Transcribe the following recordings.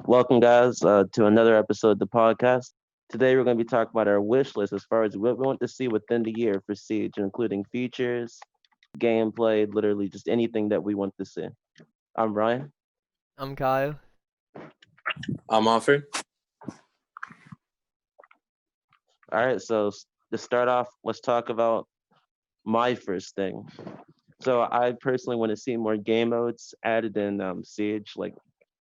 Welcome, guys, to another episode of the podcast. Today, we're going to be talking about our wish list as far as what we want to see within the year for Siege, including features, gameplay, literally just anything that we want to see. I'm Ryan. I'm Kyle. I'm Alfred. All right, so to start off, let's talk about my first thing. So, I personally want to see more game modes added in Siege, like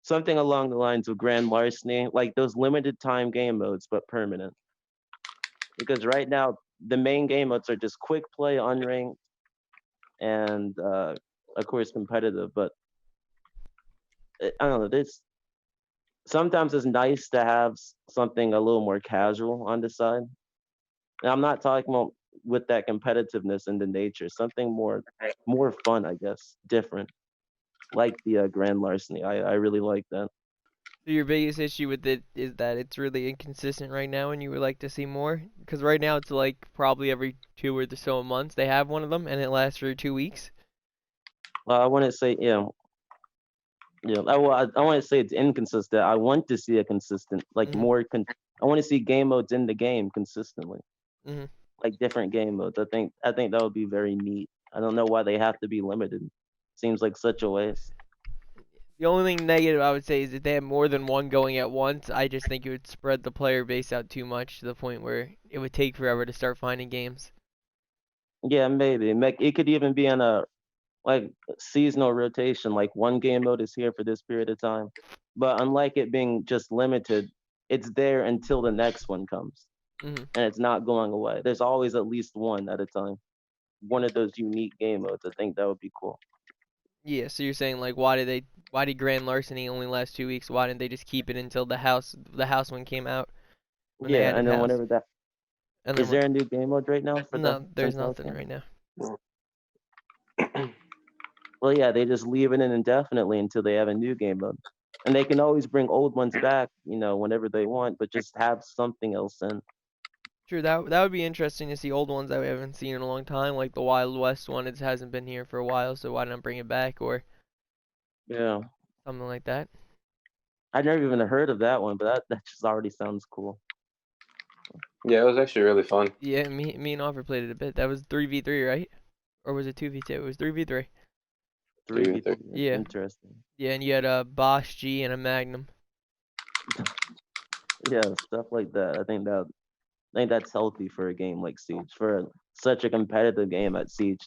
something along the lines of Grand Larceny, like those limited time game modes, but permanent. Because right now, the main game modes are just quick play, unranked, and of course competitive. But I don't know. This sometimes it's nice to have something a little more casual on the side. And I'm not talking about with that competitiveness in the nature, something more fun, I guess, different, like the Grand Larceny. I really like that. So your biggest issue with it is that it's really inconsistent right now, and you would like to see more? Because right now it's like probably every 2 or so months they have one of them, and it lasts for 2 weeks. I want to say, I want to say it's inconsistent. I want to see a consistent, like Mhm. I want to see game modes in the game consistently, Mhm. like different game modes. I think that would be very neat. I don't know why they have to be limited. Seems like such a waste. The only thing negative I would say is if they have more than one going at once, I just think it would spread the player base out too much to the point where it would take forever to start finding games. Yeah, maybe. It could even be in a like seasonal rotation. Like one game mode is here for this period of time, but unlike it being just limited, it's there until the next one comes, Mhm. and it's not going away. There's always at least one at a time. One of those unique game modes. I think that would be cool. Yeah, so you're saying like why did Grand Larceny only last 2 weeks? Why didn't they just keep it until the house one came out when they Yeah, added and then house? whenever that And then is when there a new game mode right now for the no, there's since last nothing one? right now. Well, yeah, they just leave it in indefinitely until they have a new game mode, and they can always bring old ones back, whenever they want, but just have something else in. Sure, that would be interesting to see old ones that we haven't seen in a long time, like the Wild West one. It hasn't been here for a while, so why not bring it back or Yeah, something like that? I never even heard of that one, but that just already sounds cool. Yeah, it was actually really fun. Yeah, me and Offer played it a bit. That was 3v3, right? Or was it 2v2? It was 3v3. Three Three v v three. three, Yeah, interesting. yeah, and you had a Bosch G and a Magnum. Yeah, stuff like that. I think that's healthy for a game like Siege, for such a competitive game at Siege,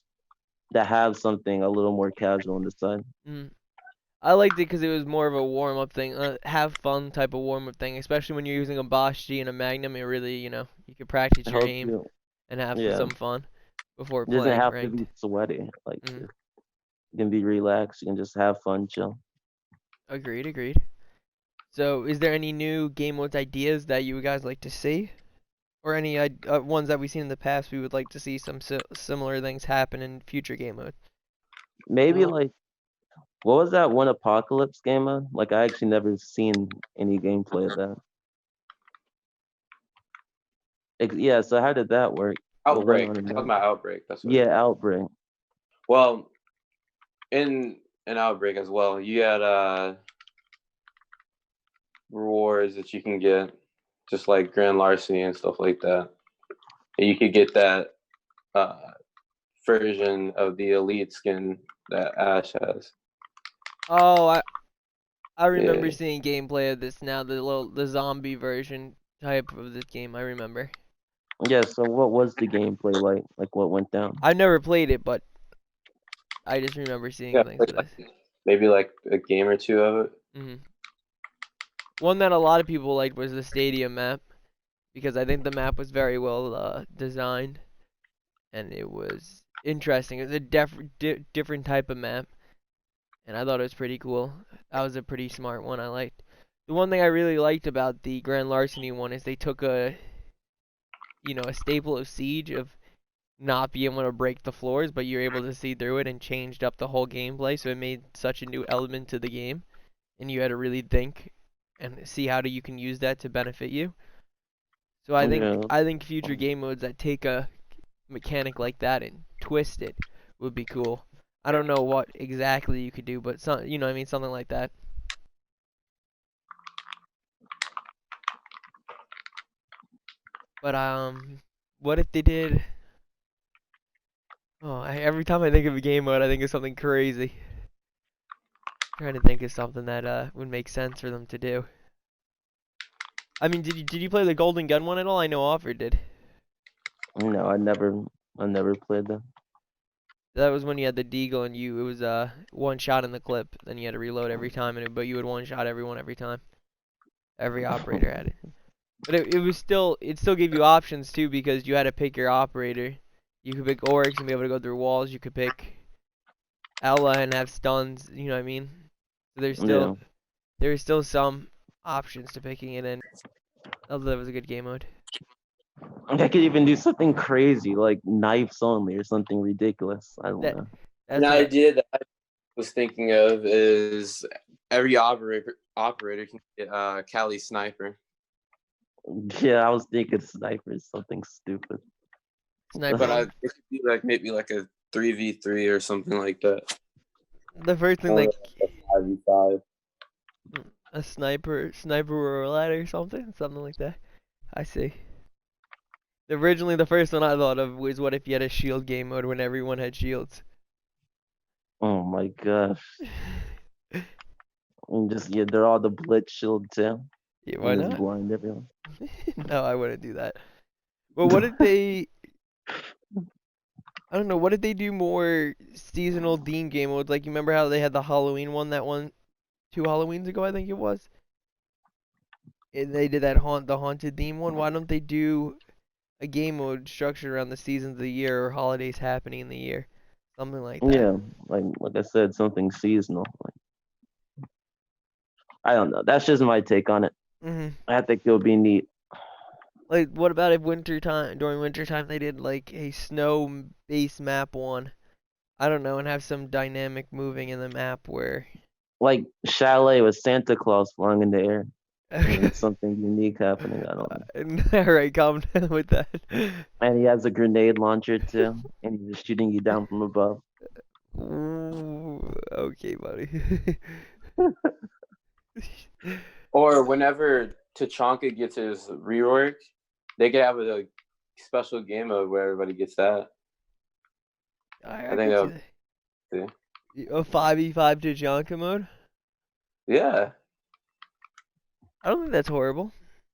to have something a little more casual on the side. Mm. I liked it because it was more of a warm up thing, have fun type of warm up thing, especially when you're using a Bosch G and a Magnum. It really, you could practice It your helps aim you. and have Yeah, some fun before it doesn't playing have to ranked. be sweaty. Like Mm. you can be relaxed. You can just have fun, chill. Agreed, agreed. So, is there any new game modes ideas that you guys like to see, or any ones that we've seen in the past we would like to see some similar things happen in future game modes? Maybe Uh, like what was that one Apocalypse game mode? Like I actually never seen any gameplay of that. Yeah, so how did that work? What went Outbreak. on in Talking that? about Outbreak. That's what Yeah, it is. Outbreak. Well, in an Outbreak as well, you had rewards that you can get, just like Grand Larceny and stuff like that. And you could get that uh, version of the Elite skin that Ash has. Oh, I remember Yeah. seeing gameplay of this now, the zombie version type of this game. I remember. Yeah, so what was the gameplay like? Like what went down? I've never played it, but I just remember seeing Yeah. things for this. Maybe like a game or two of it. Hmm. One that a lot of people liked was the stadium map because I think the map was very well designed and it was interesting. It was a different type of map, and I thought it was pretty cool. That was a pretty smart one. I liked. The one thing I really liked about the Grand Larceny one is they took a staple of Siege of not being able to break the floors, but you're able to see through it and changed up the whole gameplay. So it made such a new element to the game, and you had to really think and see how you can use that to benefit you. So I think Yeah. I think future game modes that take a mechanic like that and twist it would be cool. I don't know what exactly you could do, but some, what I mean, something like that. But what if they did? Oh, every time I think of a game mode, I think of something crazy. Trying to think of something that would make sense for them to do. I mean, did you play the Golden Gun one at all? I know Offer did. No, I never played them. That was when you had the Deagle and it was one shot in the clip. Then you had to reload every time, but you would one shot everyone every time. Every operator had it. But it still gave you options too because you had to pick your operator. You could pick Oryx and be able to go through walls. You could pick Ella and have stuns. You know what I mean? So Yeah. there's still some options to picking it in. Although that was a good game mode. I could even do something crazy like knives only or something ridiculous. I don't That know. that's An what idea that I was thinking of is every operator can get Cali Sniper. Yeah, I was thinking snipers, something stupid. Sniper. But it could be like maybe like a 3v3 or something like that. The first thing Or like a 5v5. a sniper roulette or something like that. I see. Originally, the first one I thought of was what if you had a shield game mode when everyone had shields. Oh my gosh. And just yeah, they're all the blitz shield too. Yeah, why And just not? blind everyone. No, I wouldn't do that. Well, what if they? I don't know. What if they do more seasonal theme game modes? Like you remember how they had the Halloween one that one 2 Halloweens ago, I think it was. And they did that the haunted theme one. Why don't they do a game mode structured around the seasons of the year or holidays happening in the year? Something like that. Yeah, like I said, something seasonal. Like, I don't know. That's just my take on it. hmm I think it'll be neat. Like, what about if during winter time they did like a snow-based map one? I don't know, and have some dynamic moving in the map where. Like Chalet with Santa Claus flying in the air. And something unique happening. I don't know. Alright, calm down with that. And he has a grenade launcher too, and he's just shooting you down from above. Ooh, okay, buddy. Or whenever Tachanka gets his rework, they could have a special game mode where everybody gets that. I think could that see that. A 5v5 Tajanka mode? Yeah. I don't think that's horrible.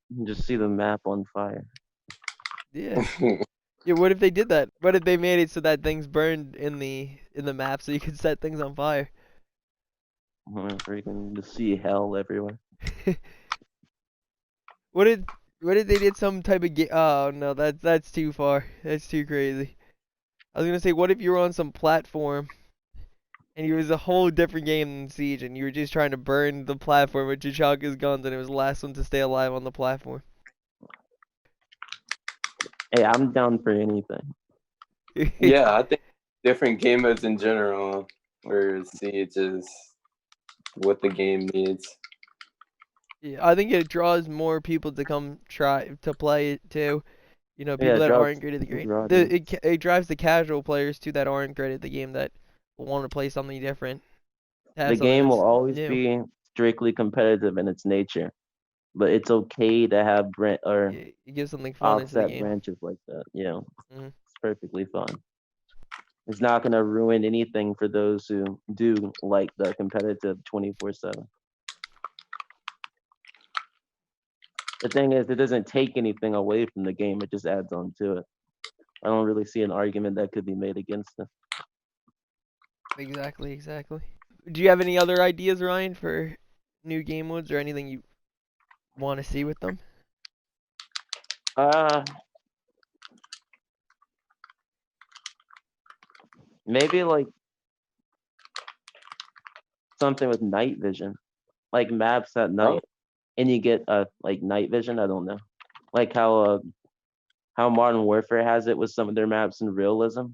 You can just see the map on fire. Yeah. Yeah, what if they did that? What if they made it so that things burned in the map so you could set things on fire? Or you can just see hell everywhere. What if they did some type of game? Oh no, that's too far. That's too crazy. I was gonna say, what if you were on some platform and it was a whole different game than Siege, and you were just trying to burn the platform with T'Chaka's guns, and it was the last one to stay alive on the platform. Hey, I'm down for anything. Yeah, I think different game modes in general, where Siege is what the game needs. Yeah, I think it draws more people to come try to play it too. You know, people Yeah, that draws aren't great at the game. bigger audience. It drives the casual players too that aren't great at the game that want to play something different. Have The something game will that's always new. be strictly competitive in its nature, but it's okay to have It gives something fun into the offset game. branches like that. Mhm. It's perfectly fine. It's not gonna ruin anything for those who do like the competitive 24/7. The thing is, it doesn't take anything away from the game; it just adds on to it. I don't really see an argument that could be made against it. Exactly. Do you have any other ideas, Ryan, for new game modes or anything you want to see with them? Uh, maybe like something with night vision, like maps at night, and you get like night vision. I don't know, like how Modern Warfare has it with some of their maps in realism.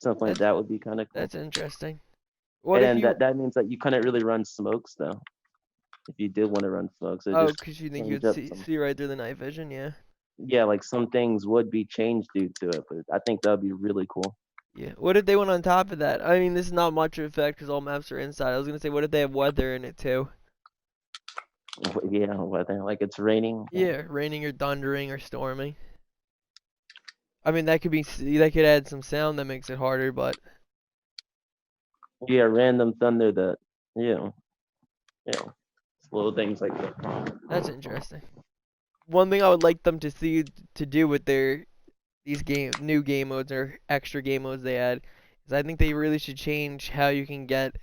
Something like that would be kind of cool. That's interesting. What And if then you? that means that you couldn't really run smokes though. If you did want to run smokes, it Oh, just because you think change you'd up see right through the night vision, yeah. Yeah, like some things would be changed due to it, but I think that'd be really cool. Yeah. What if they went on top of that? I mean, this is not much of effect because all maps are inside. I was gonna say, what if they have weather in it too? Yeah, weather, like it's raining. Yeah, raining or thundering or storming. I mean, that could add some sound that makes it harder, but Yeah, random thunder that, you know, little things like that. that's interesting. One thing I would like them to see to do with these new game modes or extra game modes they add is I think they really should change how you can get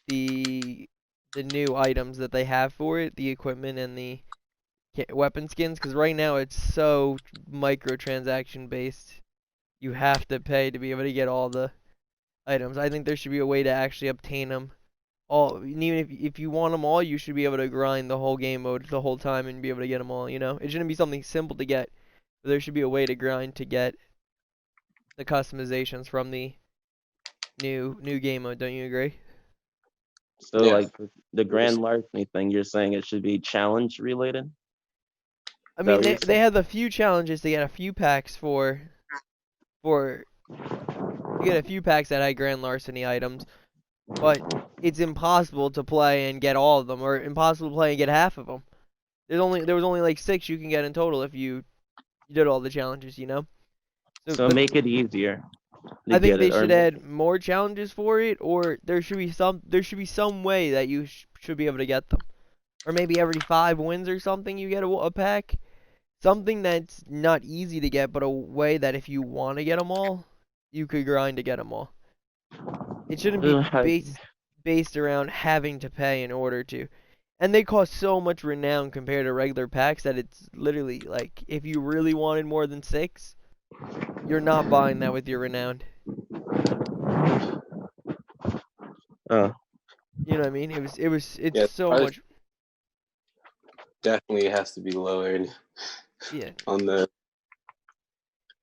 the new items that they have for it, the equipment and the weapon skins, because right now it's so microtransaction based. You have to pay to be able to get all the items. I think there should be a way to actually obtain them all. And even if you want them all, you should be able to grind the whole game mode the whole time and be able to get them all. You know, it shouldn't be something simple to get. But there should be a way to grind to get the customizations from the new game mode. Don't you agree? So Yeah. like the grand larceny thing, you're saying it should be challenge related? I Is that mean, what you're they saying? have a few challenges to get a few packs for you get a few packs that had grand larceny items, but it's impossible to play and get all of them, or impossible to play and get half of them. There was only like 6 you can get in total if you did all the challenges, you know. So, So but make it easier to I think get they it, or should add more challenges for it, or there should be some way that you should be able to get them, or maybe every 5 wins or something you get a pack. Something that's not easy to get, but a way that if you want to get them all, you could grind to get them all. It shouldn't be based around having to pay in order to. And they cost so much renown compared to regular packs that it's literally like if you really wanted more than 6, you're not buying that with your renown. uh, You know what I mean? It's Yeah, so price much. definitely has to be lowered Yeah. on the.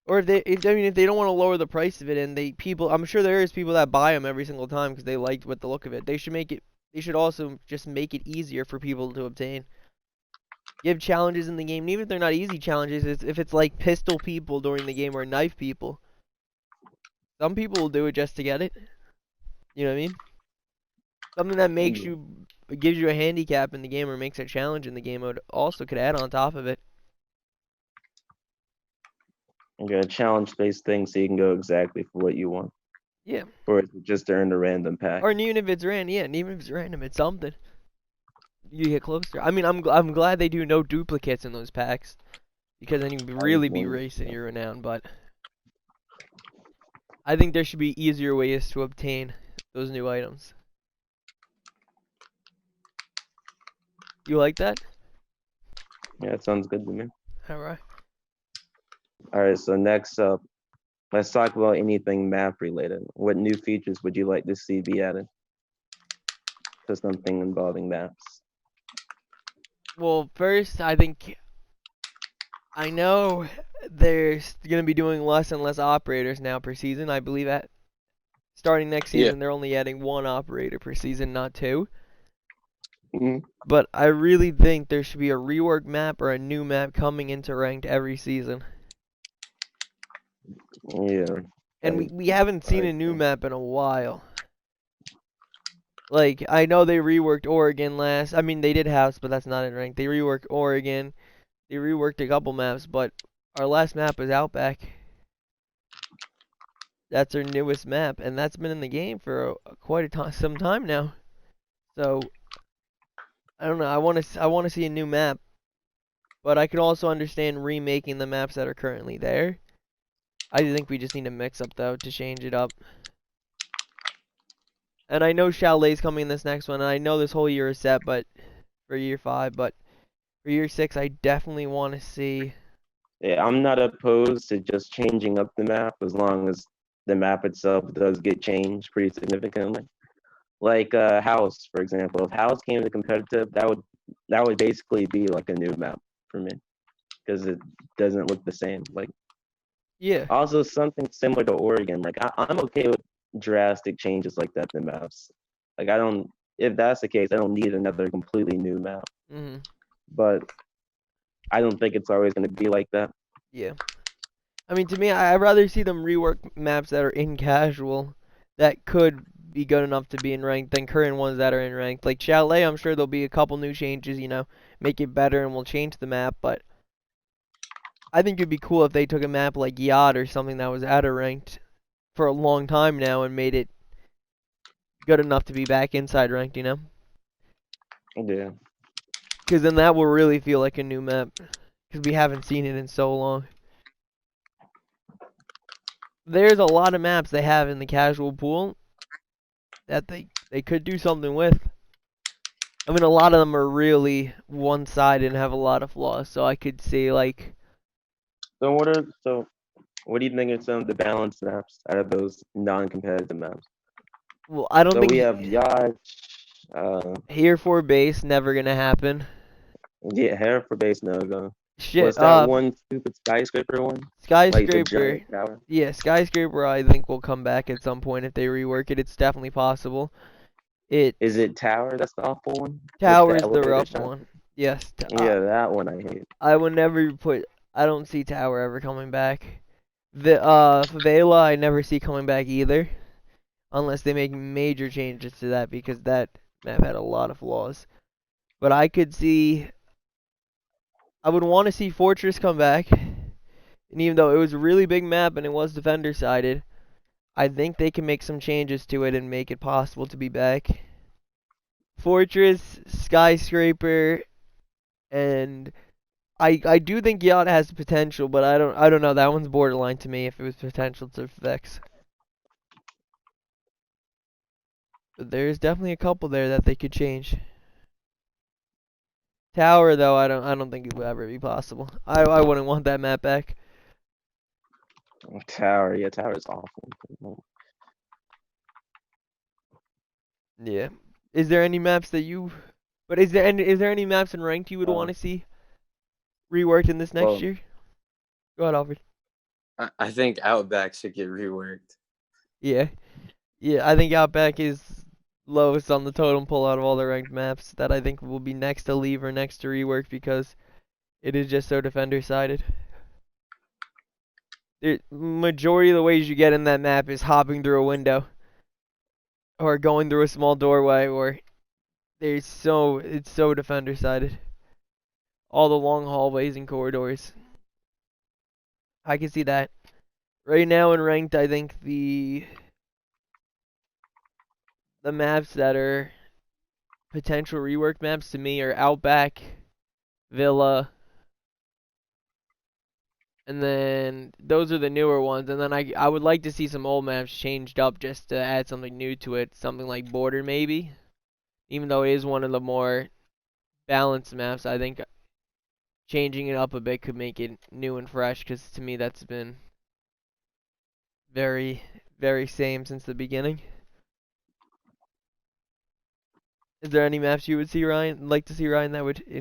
Or if they don't want to lower the price of it, and I'm sure there is people that buy them every single time because they liked what the look of it. They should also just make it easier for people to obtain. Give challenges in the game, and even if they're not easy challenges, if it's like pistol people during the game or knife people, some people will do it just to get it. You know what I mean? Something that gives you a handicap in the game or makes a challenge in the game mode also could add on top of it. a challenge based thing so you can go exactly for what you want, Yeah. or is it just to earn a random pack? Or even if it's random, yeah, and even if it's random, it's something. You get closer. I mean, I'm glad they do no duplicates in those packs, because then you would really be racing your renown. But I think there should be easier ways to obtain those new items. You like that? Yeah, that sounds good to me. All right. All right, so next up, let's talk about anything map related. What new features would you like to see be added to something involving maps? Well, first, I know they're gonna be doing less and less operators now per season. I believe at starting next Yeah. season, they're only adding 1 operator per season, not 2. Mhm. But I really think there should be a rework map or a new map coming into ranked every season. Yeah. And we haven't seen a new agree. map in a while. Like, I know they reworked Oregon last. I mean, they did House, but that's not in ranked. They reworked Oregon. They reworked a couple maps, but our last map was Outback. That's our newest map, and that's been in the game for some time now. So I don't know. I want to see a new map, but I can also understand remaking the maps that are currently there. I think we just need a mix up though to change it up. And I know Chalet's coming in this next one, and I know this whole year is set, but for year 5, but for year 6, I definitely want to see. Yeah, I'm not opposed to just changing up the map as long as the map itself does get changed pretty significantly. Like House, for example. If House came to competitive, that would basically be like a new map for me because it doesn't look the same. Like Yeah, also something similar to Oregon. Like I'm okay with drastic changes like that in maps. Like I don't. If that's the case, I don't need another completely new map. mhm, But I don't think it's always going to be like that. yeah. I mean, to me, I'd rather see them rework maps that are in casual that could be good enough to be in ranked than current ones that are in ranked. Like Chalet, I'm sure there'll be a couple new changes, make it better and will change the map, but I think it'd be cool if they took a map like Yacht or something that was out of ranked for a long time now and made it good enough to be back inside ranked, Yeah. Because then that will really feel like a new map. Because we haven't seen it in so long. There's a lot of maps they have in the casual pool that they could do something with. I mean, a lot of them are really one-sided and have a lot of flaws. So I could see, like, So what do you think are some of the balanced maps out of those non-competitive maps? well, I don't So think we have Yacht, here for base never gonna happen. yeah, Hereford base no go. Shit, What's that one stupid skyscraper one? Like the skyscraper. giant tower. Yeah, skyscraper. I think will come back at some point if they rework it. It's definitely possible. Is it tower? That's the awful one. With Tower is the elevator rough shot? one. Yes. Yeah, that one I hate. I would never put. I don't see Tower ever coming back. The Favela I never see coming back either, unless they make major changes to that because that map had a lot of flaws. But I could see. I would want to see Fortress come back, and even though it was a really big map and it was defender sided, I think they can make some changes to it and make it possible to be back. Fortress, Skyscraper, and I do think Yacht has potential, but I don't know. That one's borderline to me if it was potential to Vex. But there's definitely a couple there that they could change. Tower though, I don't think it would ever be possible. I wouldn't want that map back. Tower, yeah, tower is awful. Yeah. Is there any maps that you? But is there any maps in ranked you would want to see reworked in this next Well, year? Go ahead, Alfred. I think Outback should get reworked. Yeah. Yeah, I think Outback is lowest on the totem pole out of all the ranked maps that I think will be next to leave or next to rework because it is just so defender sided. The majority of the ways you get in that map is hopping through a window or going through a small doorway or it's so defender sided. All the long hallways and corridors. I can see that. Right now in ranked, I think the maps that are potential rework maps to me are Outback, Villa, and then those are the newer ones. And then I would like to see some old maps changed up just to add something new to it. Something like Border maybe. Even though it is one of the more balanced maps, I think changing it up a bit could make it new and fresh because to me that's been very, very same since the beginning. Is there any maps you would see like to see Ryan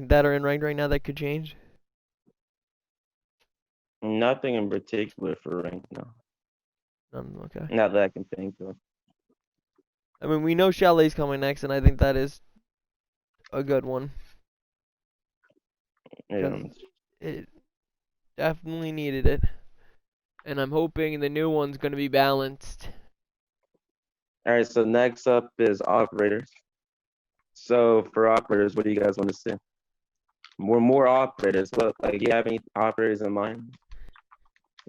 that are in ranked right now that could change? nothing in particular for rank, no. Okay. Not that I can think of. I mean, we know Chalet's coming next, and I think that is a good one. Yeah. 'Cause it definitely needed it. And I'm hoping the new one's going to be balanced. All right, so next up is operators. So for operators, what do you guys want to see? More operators. What, like, you have any operators in mind?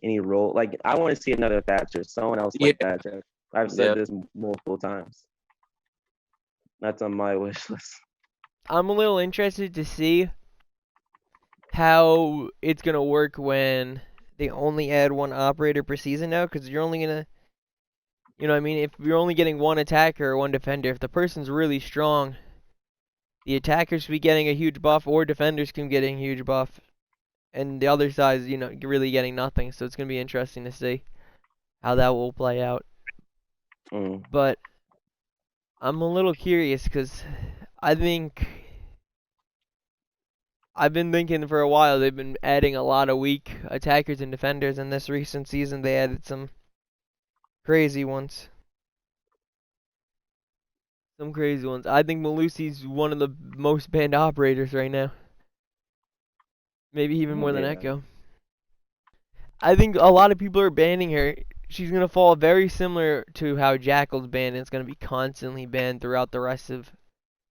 Any role? Like, I want to see another Thatcher, someone else like Thatcher. I've said this multiple times. That's on my wish list. I'm a little interested to see how it's going to work when they only add one operator per season now, because you're only going to, you know what I mean? If you're only getting one attacker or one defender, if the person's really strong, the attackers should be getting a huge buff, or defenders can get a huge buff. And the other side is, really getting nothing. So it's going to be interesting to see how that will play out. But I'm a little curious because I think I've been thinking for a while they've been adding a lot of weak attackers and defenders. In this recent season, they added some crazy ones. Some crazy ones. I think Malusi's one of the most banned operators right now. Maybe even more than Echo. I think a lot of people are banning her she's gonna fall very similar to how Jackal's banned, and it's gonna be constantly banned throughout the rest of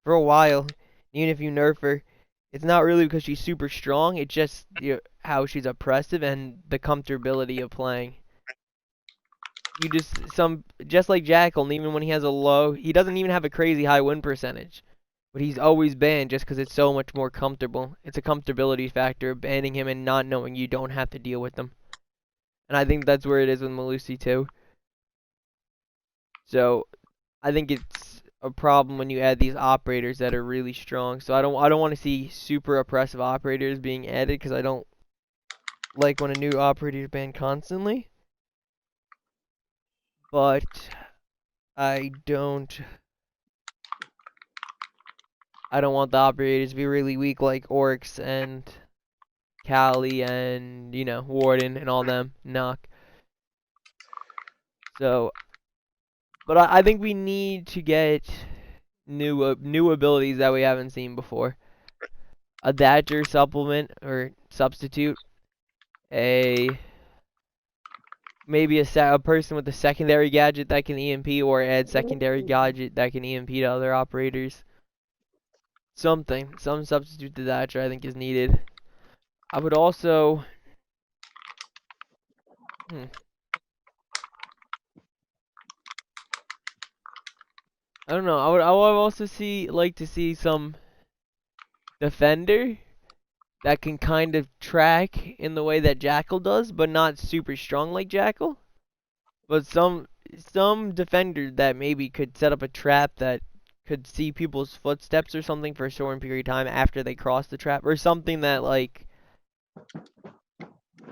for a while. Even if you nerf her, it's not really because she's super strong. It's just how she's oppressive and the comfortability of playing. You just like Jackal, and even when he has a low, he doesn't even have a crazy high win percentage. But he's always banned just because it's so much more comfortable. It's a comfortability factor, banning him and not knowing you don't have to deal with them. And I think that's where it is with Melusi too. So I think it's a problem when you add these operators that are really strong. So I don't want to see super oppressive operators being added because I don't like when a new operator is banned constantly. But I don't want the operators to be really weak like Oryx and Cali and Warden and all them knock. So, but I think we need to get new abilities that we haven't seen before. A Thatcher supplement or substitute. Maybe a person with a secondary gadget that can EMP, or add secondary gadget that can EMP to other operators. Some substitute to Thatcher I think is needed. I would also I don't know. I would also like to see some defender that can kind of track in the way that Jackal does, but not super strong like Jackal. But some defender that maybe could set up a trap that could see people's footsteps or something for a short period of time after they cross the trap, or something that, like,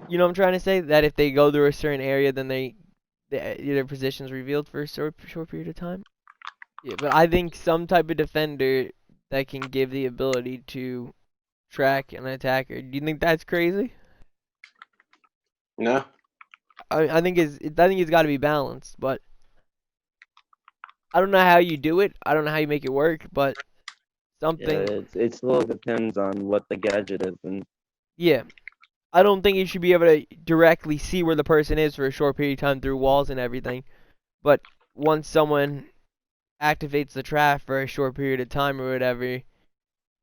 you know what I'm trying to say? That if they go through a certain area, then their position's revealed for a short period of time. Yeah, but I think some type of defender that can give the ability to track an attacker. Do you think that's crazy? No. I think it's got to be balanced, but I don't know how you do it. I don't know how you make it work, but something. Yeah, it still depends on what the gadget is, and Yeah, I don't think you should be able to directly see where the person is for a short period of time through walls and everything. But once someone activates the trap for a short period of time or whatever,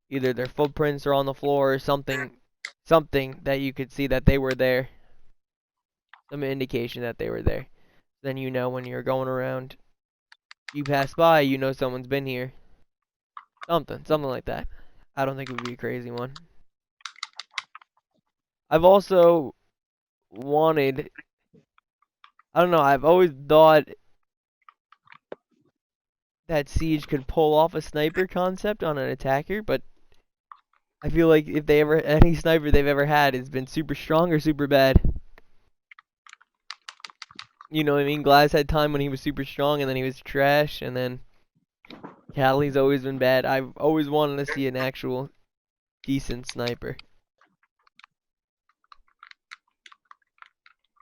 either their footprints are on the floor or something that you could see that they were there. Some indication that they were there. Then you know when you're going around, you pass by, you know someone's been here. Something like that. I don't think it would be a crazy one. I've also wanted, I don't know, I've always thought that Siege could pull off a sniper concept on an attacker, but I feel like if any sniper they've ever had has been super strong or super bad. You know what I mean? Glass had time when he was super strong and then he was trash, and then Cali's always been bad. I've always wanted to see an actual decent sniper.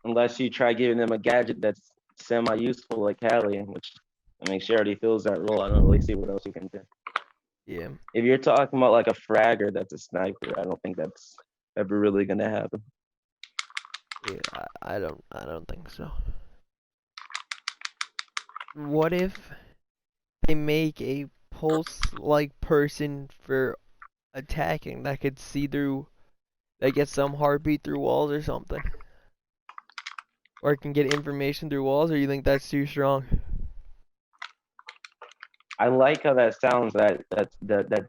unless you try giving them a gadget that's semi-useful like Hallie, which I mean, she already fills that role. I don't really see what else you can do. Yeah. If you're talking about like a fragger that's a sniper, I don't think that's ever really gonna happen. Yeah, I don't think so. What if they make a pulse-like person for attacking that could see through, that gets some heartbeat through walls or something? Or can get information through walls, or you think that's too strong? I like how that sounds. That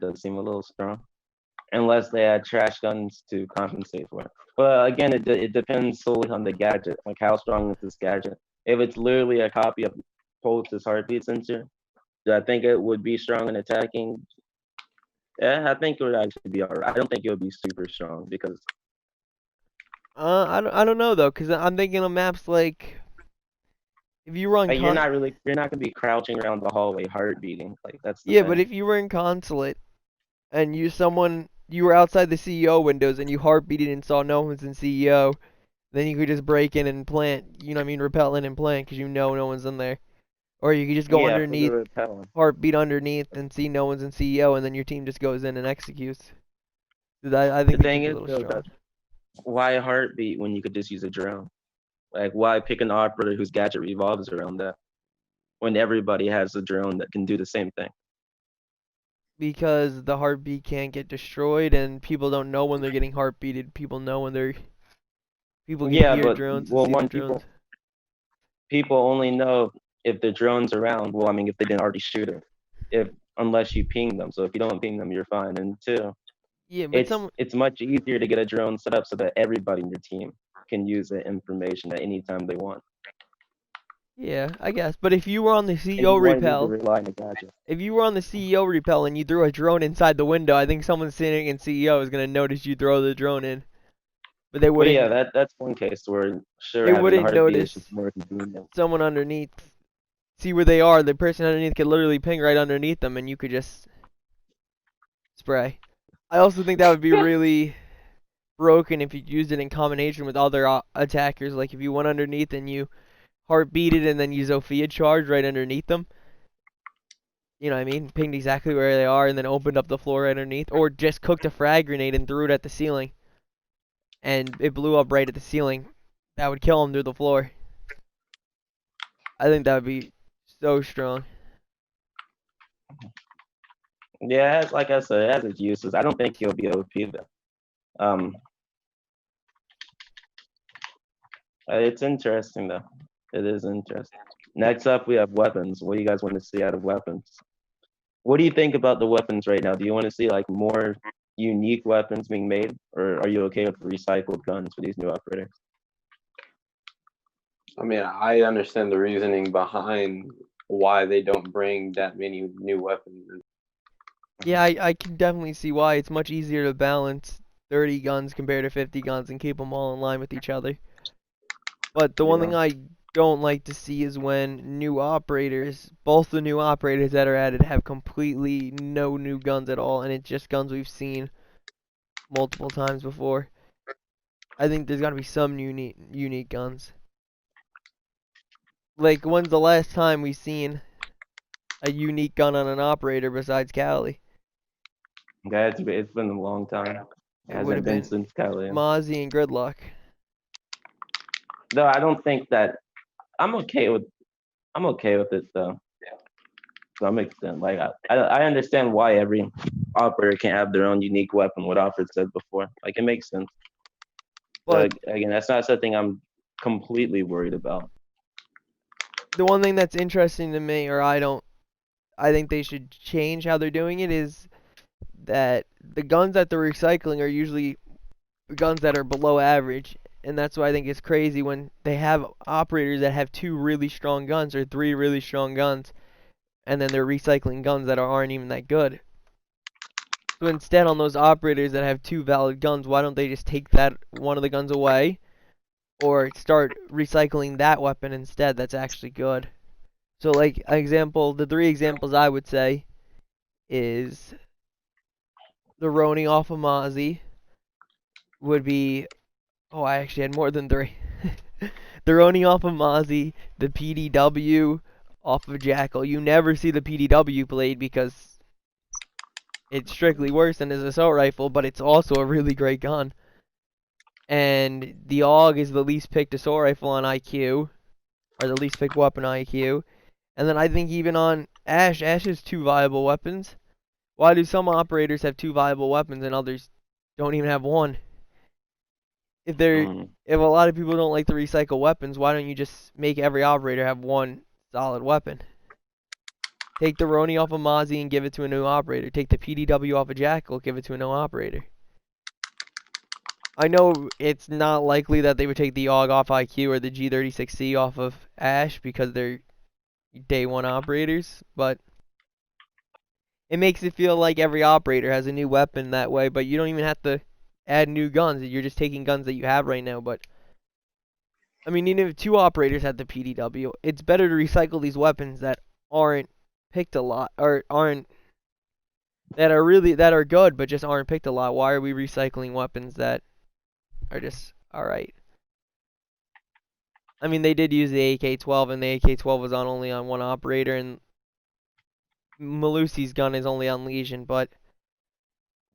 does seem a little strong, unless they add trash guns to compensate for it. But again, it depends solely on the gadget. Like how strong is this gadget? If it's literally a copy of Pulse's heartbeat sensor, do I think it would be strong in attacking? Yeah, I think it would actually be alright. I don't think it would be super strong because I don't know though, cause I'm thinking of maps like if you run you're not gonna be crouching around the hallway heart beating. Like that's the yeah, thing. but if you were in Consulate and you were outside the CEO windows and you heartbeated and saw no one's in CEO, then you could just break in and plant, you know what I mean, repel in and plant because you know no one's in there. Or you could just go Yeah, for the underneath, repelling. heartbeat underneath, and see no one's in CEO, and then your team just goes in and executes. I The think it thing could be a is little though, strong. why a heartbeat when you could just use a drone? Like, why pick an operator whose gadget revolves around that when everybody has a drone that can do the same thing? Because the heartbeat can't get destroyed, and people don't know when they're getting heartbeated. People know when they're people can Yeah, hear but drones and well, see the one drones. people only know if the drone's around. Well, I mean, if they didn't already shoot it, if unless you ping them. So if you don't ping them, you're fine. And two, Yeah, but it's much easier to get a drone set up so that everybody in your team can use the information at any time they want. yeah, I guess. But if you were on the And CEO you wouldn't need to repel, rely on a gadget. if you were on the CEO repel and you threw a drone inside the window, I think someone sitting in CEO is gonna notice you throw the drone in. But they But yeah, wouldn't. that's one case where sure They having a wouldn't heartbeat is notice just more convenient. someone underneath. See where they are. The person underneath could literally ping right underneath them, and you could just spray. I also think that would be really broken if you used it in combination with other attackers. Like if you went underneath and you heartbeat it and then you Zofia charge right underneath them. You know what I mean? Pinged exactly where they are and then opened up the floor right underneath. Or just cooked a frag grenade and threw it at the ceiling. And it blew up right at the ceiling. That would kill them through the floor. I think that would be so strong. Yeah, like I said, it has its uses. I don't think you'll be OP though. It's interesting though. It is interesting. Next up, we have weapons. What do you guys want to see out of weapons? What do you think about the weapons right now? Do you want to see like more unique weapons being made, or are you okay with recycled guns for these new operators? I mean, I understand the reasoning behind why they don't bring that many new weapons. Yeah, I can definitely see why. It's much easier to balance 30 guns compared to 50 guns and keep them all in line with each other. But the one Yeah. thing I don't like to see is when new operators, both the new operators that are added, have completely no new guns at all, and it's just guns we've seen multiple times before. I think there's got to be some unique guns. Like, when's the last time we've seen a unique gun on an operator besides Cali? Yeah, it's been a long time. It It would hasn't have been been since Cali. Mozzie and Gridlock. No, I don't think that. I'm okay with. I'm okay with it though. To some extent, like I understand why every operator can't have their own unique weapon. What Alfred said before, like it makes sense. But But again, that's not something I'm completely worried about. the one thing that's interesting to me, or I think they should change how they're doing it, is that the guns that they're recycling are usually guns that are below average. And that's why I think it's crazy when they have operators that have 2 really strong guns or 3 really strong guns, and then they're recycling guns that aren't even that good. So instead, on those operators that have 2 valid guns, why don't they just take that one of the guns away, or start recycling that weapon instead that's actually good? So like example, the 3 examples I would say is the Roni off of Mozzie would be, oh, I actually had more than 3. The Roni off of Mozzie, the PDW off of Jackal. You never see the PDW played because it's strictly worse than his assault rifle, but it's also a really great gun. And the AUG is the least picked assault rifle on IQ, or the least picked weapon on IQ. And then I think even on Ash has 2 viable weapons. Why do some operators have 2 viable weapons and others don't even have 1? If a lot of people don't like to recycle weapons, why don't you just make every operator have 1 solid weapon? Take the Roni off of Mozzie and give it to a new operator. Take the PDW off of Jackal, give it to a new operator. I know it's not likely that they would take the AUG off IQ or the G36C off of Ash because they're day 1 operators, but it makes it feel like every operator has a new weapon that way, but you don't even have to add new guns. You're just taking guns that you have right now, but I mean, even if 2 operators had the PDW, it's better to recycle these weapons that aren't picked a lot, or that are good, but just aren't picked a lot. Why are we recycling weapons that are just alright? I mean, they did use the AK-12, and the AK-12 was only on 1 operator, and Malusi's gun is only on Legion, but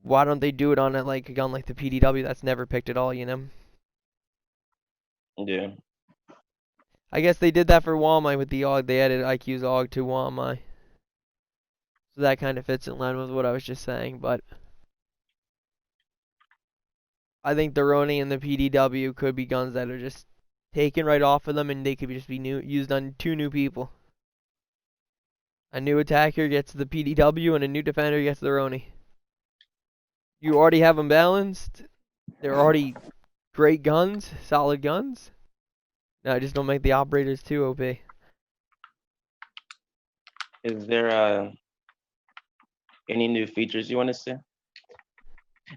why don't they do it on a gun like the PDW that's never picked at all, you know? Yeah. I guess they did that for Wamai with the AUG. They added IQ's AUG to Wamai. So that kind of fits in line with what I was just saying, but I think the Roni and the PDW could be guns that are just taken right off of them, and they could just be used on 2 new people. A new attacker gets the PDW, and a new defender gets the Roni. You already have them balanced. They're already great guns, solid guns. No, just don't make the operators too OP. Is there any new features you want to see?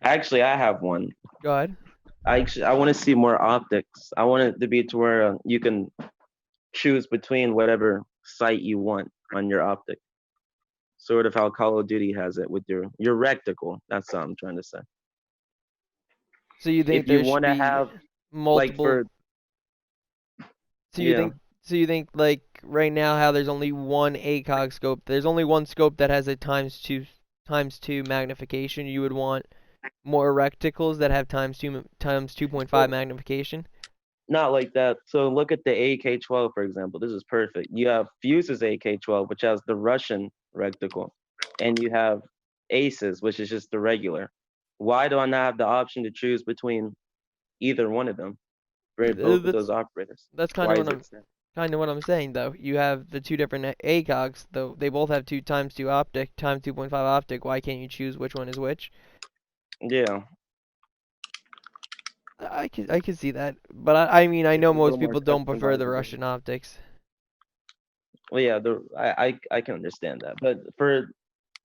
Actually, I have one. Go ahead. I want to see more optics. I want it to be to where you can choose between whatever sight you want on your optic. Sort of how Call of Duty has it with your reticle. That's what I'm trying to say. So you think If you there should want to be have like multiple? for So you yeah. think? So you think like right now how there's only one ACOG scope? There's only one scope that has a ×2 magnification. You would want more reticles that have ×2.5 magnification. Not like that. So look at the AK-12, for example. This is perfect. You have Fuse's AK-12, which has the Russian reticle, and you have Aces, which is just the regular. Why do I not have the option to choose between either one of them for both of those operators? That's kind Why of is what it? kind of what I'm saying though. You have the 2 different ACOGs, though they both have 2 ×2 optic, ×2.5 optic. Why can't you choose which one is which? Yeah, I can see that, but I mean I it's know a little most more people don't prefer the customizable. Russian optics. Well, yeah, I can understand that, but for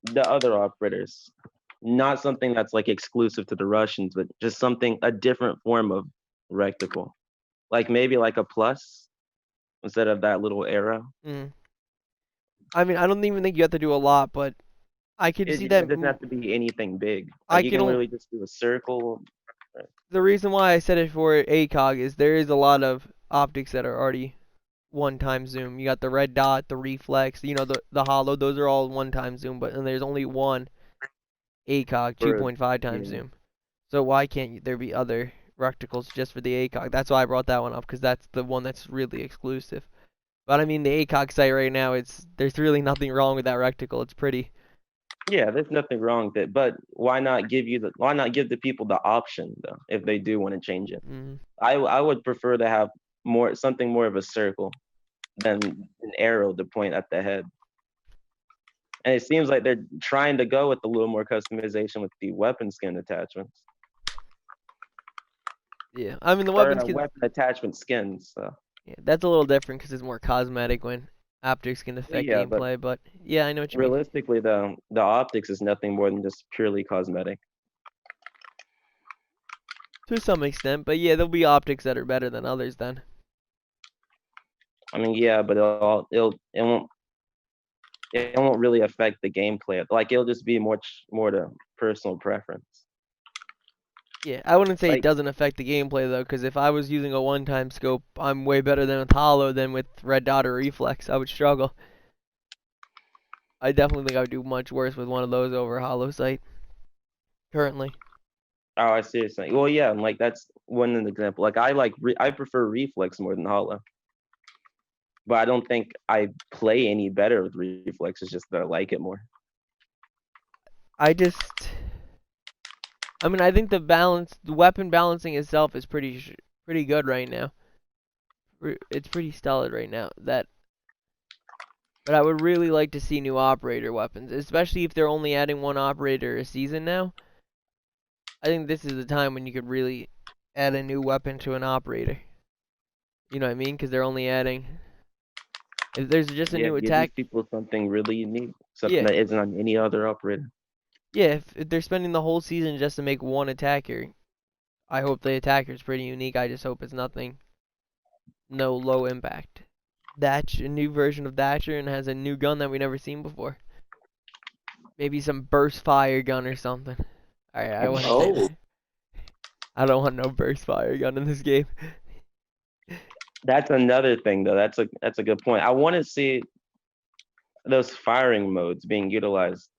the other operators, not something that's like exclusive to the Russians, but just something a different form of reticle, like maybe like a plus instead of that little arrow. Mm. I mean I don't even think you have to do a lot, but I could see It that. doesn't have to be anything big. I Like you can. can literally just do a circle. The reason why I said it for ACOG is there is a lot of optics that are already 1 time zoom. You got the red dot, the reflex, the hollow. Those are all 1 time zoom, but and there's only one ACOG For 2.5 times yeah. zoom. So why can't there be other reticles just for the ACOG? That's why I brought that one up because that's the one that's really exclusive. But I mean the ACOG site right now, there's really nothing wrong with that reticle. It's pretty. Yeah, there's nothing wrong with it, but why not give the people the option though if they do want to change it? Mm. I would prefer to have something more of a circle than an arrow to point at the head. And it seems like they're trying to go with a little more customization with the weapon skin attachments Yeah, I mean the or weapons can. weapon attachment skins. So Yeah, that's a little different because it's more cosmetic when optics can affect yeah, but gameplay. But yeah, I know what you mean. realistically, the optics is nothing more than just purely cosmetic. To some extent, but yeah, there'll be optics that are better than others then. I mean, yeah, but it won't really affect the gameplay. Like it'll just be more to personal preference. Yeah, I wouldn't say it Like doesn't affect the gameplay though, because if I was using a 1 time scope, I'm way better than with hollow than with red dot or reflex. I would struggle. I definitely think I would do much worse with one of those over hollow sight currently. oh, I see what you're saying. Well, yeah, and like that's one example. Like I prefer reflex more than hollow. But I don't think I play any better with reflex. It's just that I like it more. I mean, I think the weapon balancing itself is pretty good right now. It's pretty stellar right now. But I would really like to see new operator weapons, especially if they're only adding one operator a season now. I think this is the time when you could really add a new weapon to an operator. You know what I mean? Because they're only adding. If there's just a Yeah, new give these attack, people something really unique, something yeah, that isn't on any other operator. yeah. If they're spending the whole season just to make one attacker, I hope the attacker's pretty unique. I just hope it's nothing, no low impact. A new version of Thatcher, and has a new gun that we never seen before. Maybe some burst fire gun or something. Alright, I want to say Oh, that. I don't want no burst fire gun in this game. That's another thing though. That's a good point. I want to see those firing modes being utilized.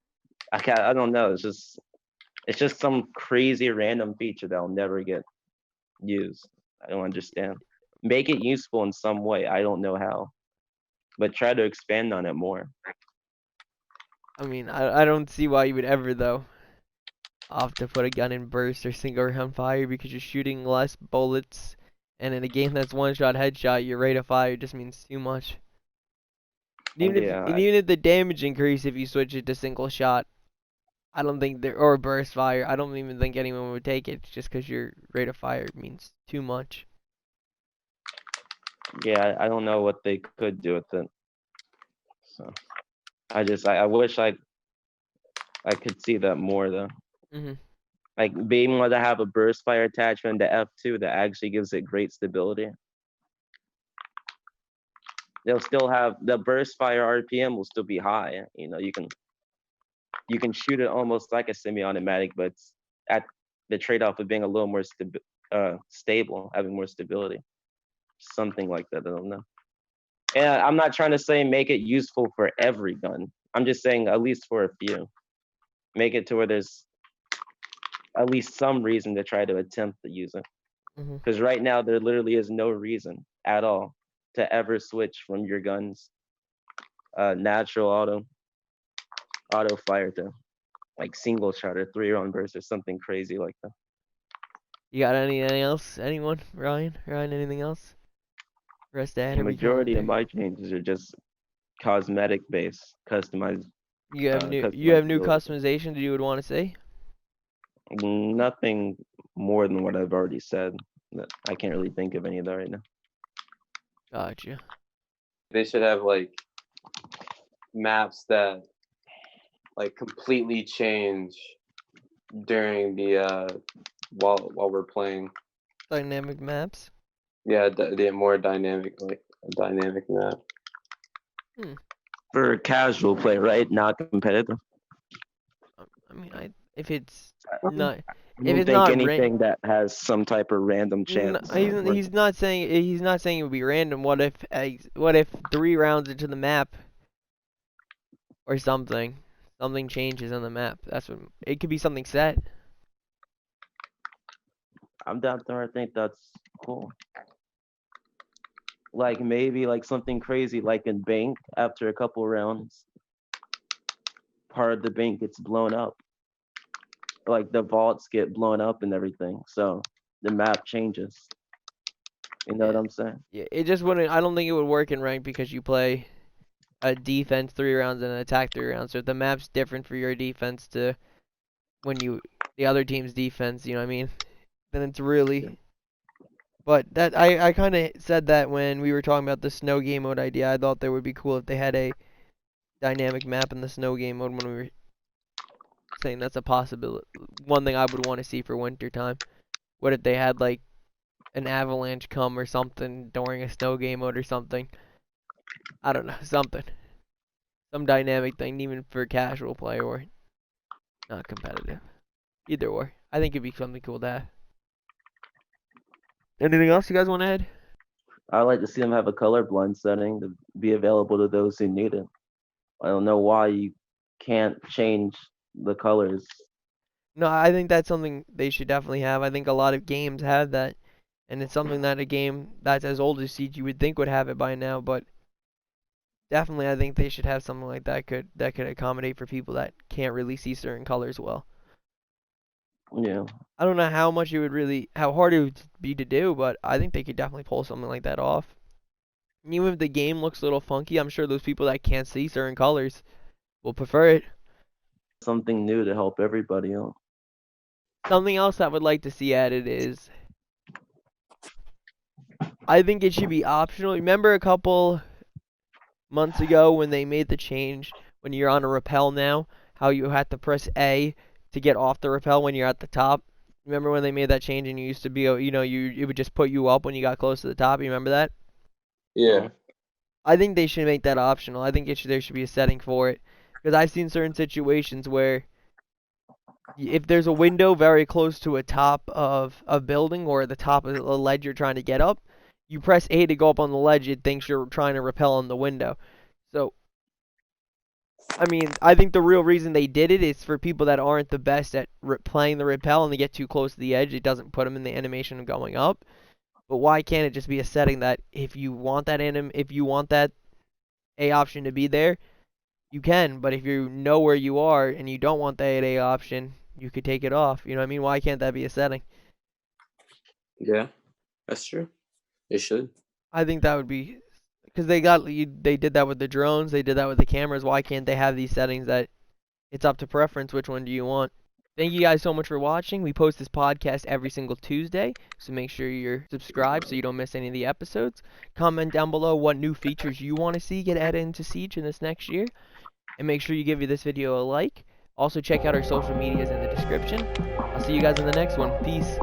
I don't know. It's just some crazy random feature that'll never get used. I don't understand. make it useful in some way. I don't know how, but try to expand on it more. I mean, I don't see why you would ever though opt to put a gun in burst or single round fire because you're shooting less bullets, and in a game that's one shot headshot, your rate of fire just means too much. Yeah, And even if the damage increase if you switch it to single shot, I don't think there or burst fire. I don't even think anyone would take it just because your rate of fire means too much. yeah, I don't know what they could do with it. So I wish I could see that more though. Mhm. Like being able to have a burst fire attachment to F2 that actually gives it great stability. They'll still have the burst fire RPM will still be high. You know, you can shoot it almost like a semi-automatic, but it's at the trade-off of being a little more stable, having more stability. Something like that. I don't know. And I'm not trying to say make it useful for every gun. I'm just saying at least for a few. Make it to where there's at least some reason to try to attempt to use it. Mhm. Because right now there literally is no reason at all to ever switch from your gun's natural auto fire to like single shot or 3-round burst or something crazy like that. You got anything else? Anyone? Ryan? Ryan? Anything else? Rest The ahead. majority of my changes are just cosmetic based, customized, You have new customizability. customizations you would want to see? Nothing more than what I've already said. I can't really think of any of that right now. Gotcha. They should have like maps that like completely change during the while we're playing. Dynamic maps. Yeah, the more dynamic, like a dynamic map. For casual play, right? Not competitive. I mean, if it's I not if don't it's think not anything that has some type of random chance. he's not saying it would be random. What if 3 rounds into the map or something changes on the map? That's what it could be, something set. I'm down there. I think that's cool. Like maybe like something crazy like in Bank after a couple rounds, part of the bank gets blown up. Like the vaults get blown up and everything. So the map changes. You know what I'm saying? Yeah, it just wouldn't. I don't think it would work in rank because you play a defense 3 rounds and an attack 3 rounds. So if the map's different for your defense to when the other team's defense, you know what I mean? Then it's really. Yeah. But that I kind of said that when we were talking about the snow game mode idea. I thought that would be cool if they had a dynamic map in the snow game mode when we were saying that's a possibility. One thing I would want to see for winter time. What if they had like an avalanche come or something during a snow game mode or something? I don't know, something. Some dynamic thing, even for casual play or not competitive. Either or. I think it'd be something cool to have. Anything else you guys want to add? I like to see them have a colorblind setting to be available to those who need it. I don't know why you can't change the colors. No, I think that's something they should definitely have. I think a lot of games have that, and it's something that a game that's as old as Siege you would think would have it by now. But definitely, I think they should have something like that could accommodate for people that can't really see certain colors well. Yeah. I don't know how hard it would be to do, but I think they could definitely pull something like that off. Even if the game looks a little funky, I'm sure those people that can't see certain colors will prefer it. Something new to help everybody out. Something else I would like to see added is I think it should be optional. Remember a couple months ago when they made the change when you're on a rappel now, how you had to press A to get off the rappel when you're at the top? Remember when they made that change and you used to be, it would just put you up when you got close to the top? You remember that? Yeah. I think they should make that optional. I think there should be a setting for it because I've seen certain situations where if there's a window very close to a top of a building or the top of a ledge you're trying to get up, you press A to go up on the ledge, it thinks you're trying to rappel on the window. So, I mean, I think the real reason they did it is for people that aren't the best at playing the rappel and they get too close to the edge, it doesn't put them in the animation of going up. But why can't it just be a setting that if you want that A option to be there, you can, but if you know where you are and you don't want that A option, you could take it off. You know what I mean? Why can't that be a setting? Yeah, that's true. It should. I think that would be because they did that with the drones, they did that with the cameras. Why can't they have these settings that it's up to preference? Which one do you want? Thank you guys so much for watching. We post this podcast every single Tuesday, so make sure you're subscribed so you don't miss any of the episodes. Comment down below what new features you want to see get added into Siege in this next year, and make sure you give this video a like. Also check out our social medias in the description. I'll see you guys in the next one. Peace.